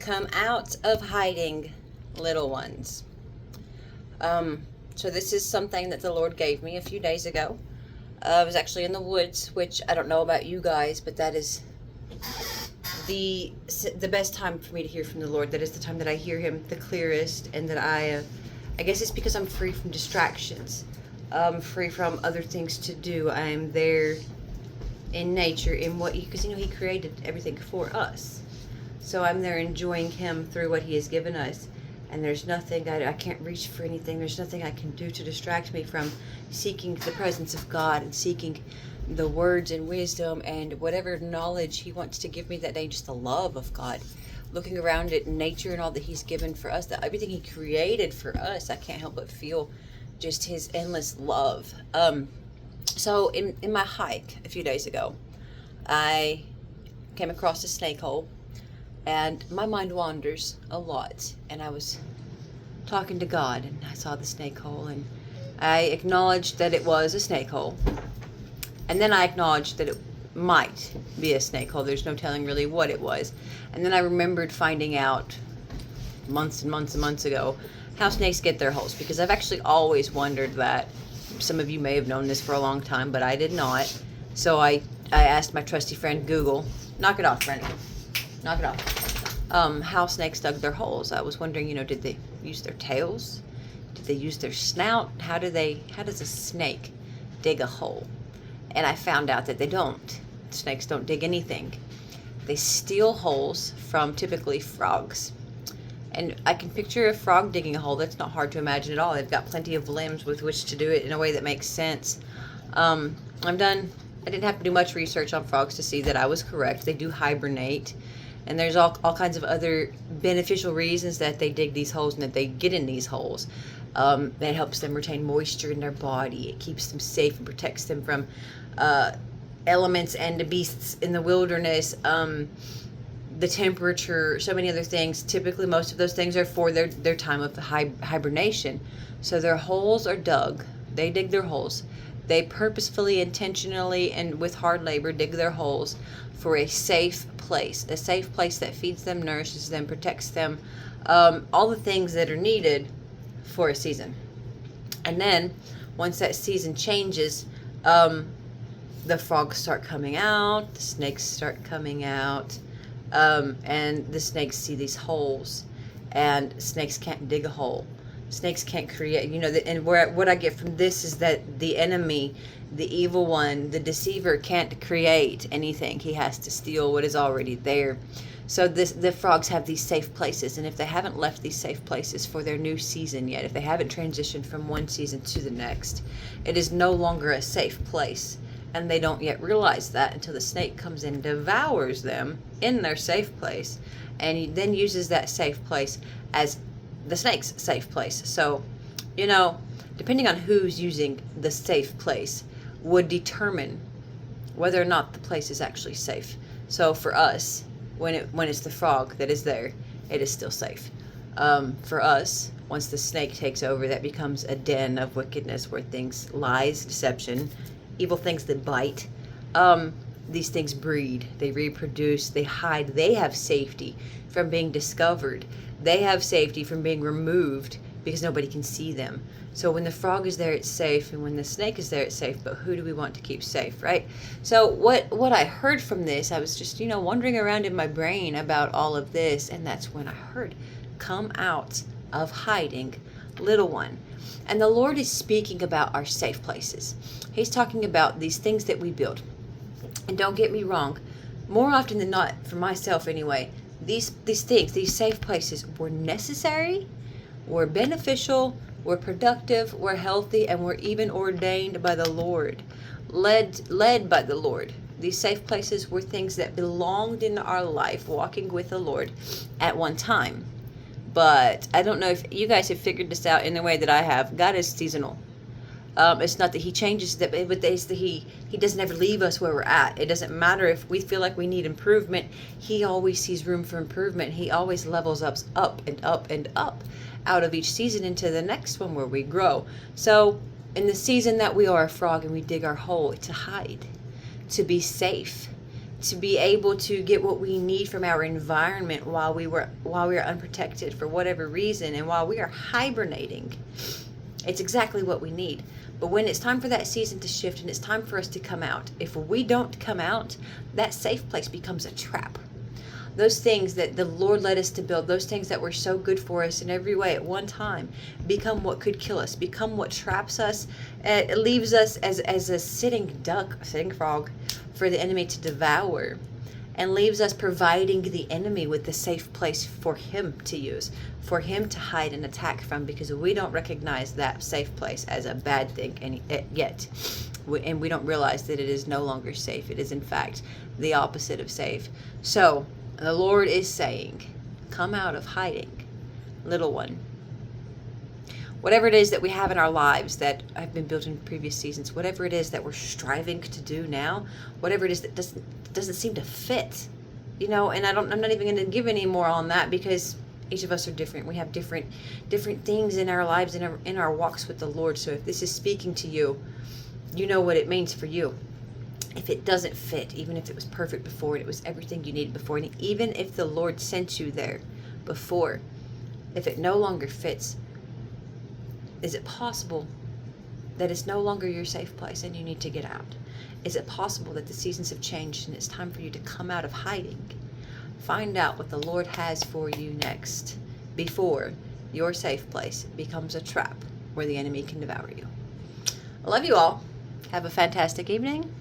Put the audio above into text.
Come out of hiding, little ones. So this is something that the Lord gave me a few days ago. I was actually in the woods, which I don't know about you guys, but that is the best time for me to hear from the Lord. That is the time that I hear Him the clearest, and that I guess it's because I'm free from distractions, free from other things to do. I am there in nature, in what because He created everything for us. So I'm there enjoying Him through what He has given us. And there's nothing, I can't reach for anything. There's nothing I can do to distract me from seeking the presence of God and seeking the words and wisdom and whatever knowledge He wants to give me that day, just the love of God. Looking around at nature and all that He's given for us, that everything He created for us, I can't help but feel just His endless love. So in my hike a few days ago, I came across a snake hole. And my mind wanders a lot. And I was talking to God, and I saw the snake hole, and I acknowledged that it was a snake hole. And then I acknowledged that it might be a snake hole. There's no telling really what it was. And then I remembered finding out months and months and months ago how snakes get their holes. Because I've actually always wondered that. Some of you may have known this for a long time, but I did not. So I asked my trusty friend Google, knock it off, Brennan. Knock it off. How snakes dug their holes. I was wondering, did they use their tails? Did they use their snout? How does a snake dig a hole? And I found out that they don't. Snakes don't dig anything. They steal holes from typically frogs. And I can picture a frog digging a hole. That's not hard to imagine at all. They've got plenty of limbs with which to do it in a way that makes sense. I didn't have to do much research on frogs to see that I was correct. They do hibernate. And there's all kinds of other beneficial reasons that they dig these holes and that they get in these holes. That helps them retain moisture in their body. It keeps them safe and protects them from elements and the beasts in the wilderness. The temperature, so many other things. Typically, most of those things are for their time of hibernation. So their holes are dug. They dig their holes. They purposefully, intentionally, and with hard labor dig their holes for a safe place that feeds them, nourishes them, protects them, all the things that are needed for a season. And then once that season changes, the frogs start coming out, the snakes start coming out, and the snakes see these holes, and snakes can't dig a hole. Snakes can't create, and what I get from this is that the enemy, the evil one, the deceiver can't create anything. He has to steal what is already there. So the frogs have these safe places, and if they haven't left these safe places for their new season yet, if they haven't transitioned from one season to the next, it is no longer a safe place. And they don't yet realize that until the snake comes in and devours them in their safe place, and he then uses that safe place as the snake's safe place. So, depending on who's using the safe place would determine whether or not the place is actually safe. So for us, when it's the frog that is there, it is still safe. For us, once the snake takes over, that becomes a den of wickedness where lies, deception, evil things that bite. These things breed, they reproduce, they hide. They have safety from being discovered. They have safety from being removed because nobody can see them. So when the frog is there, it's safe, and when the snake is there, it's safe. But who do we want to keep safe, right? So what I heard from this, I was just, wandering around in my brain about all of this, and that's when I heard, come out of hiding, little one. And the Lord is speaking about our safe places. He's talking about these things that we build. And don't get me wrong, more often than not, for myself anyway, these things, these safe places were necessary, were beneficial, were productive, were healthy, and were even ordained by the Lord, led by the Lord. These safe places were things that belonged in our life, walking with the Lord at one time. But I don't know if you guys have figured this out in the way that I have. God is seasonal. It's not that He changes that, but it's that He doesn't ever leave us where we're at. It doesn't matter if we feel like we need improvement. He always sees room for improvement. He always levels us up and up and up out of each season into the next one where we grow. So in the season that we are a frog and we dig our hole to hide, to be safe, to be able to get what we need from our environment while we are unprotected for whatever reason, and while we are hibernating. It's exactly what we need. But when it's time for that season to shift and it's time for us to come out, if we don't come out, that safe place becomes a trap. Those things that the Lord led us to build, those things that were so good for us in every way at one time, become what could kill us, become what traps us. It leaves us as a sitting frog for the enemy to devour, and leaves us providing the enemy with the safe place for him to use, for him to hide and attack from, because we don't recognize that safe place as a bad thing yet. And we don't realize that it is no longer safe. It is, in fact, the opposite of safe. So the Lord is saying, come out of hiding, little one. Whatever it is that we have in our lives that have been built in previous seasons, whatever it is that we're striving to do now, whatever it is that doesn't seem to fit, and I'm not even going to give any more on that, because each of us are different. We have different things in our lives, in our walks with the Lord. So if this is speaking to you, you know what it means for you. If it doesn't fit, even if it was perfect before and it was everything you needed before, and even if the Lord sent you there before, if it no longer fits, is it possible that it's no longer your safe place and you need to get out? Is it possible that the seasons have changed and it's time for you to come out of hiding? Find out what the Lord has for you next, before your safe place becomes a trap where the enemy can devour you. I love you all. Have a fantastic evening.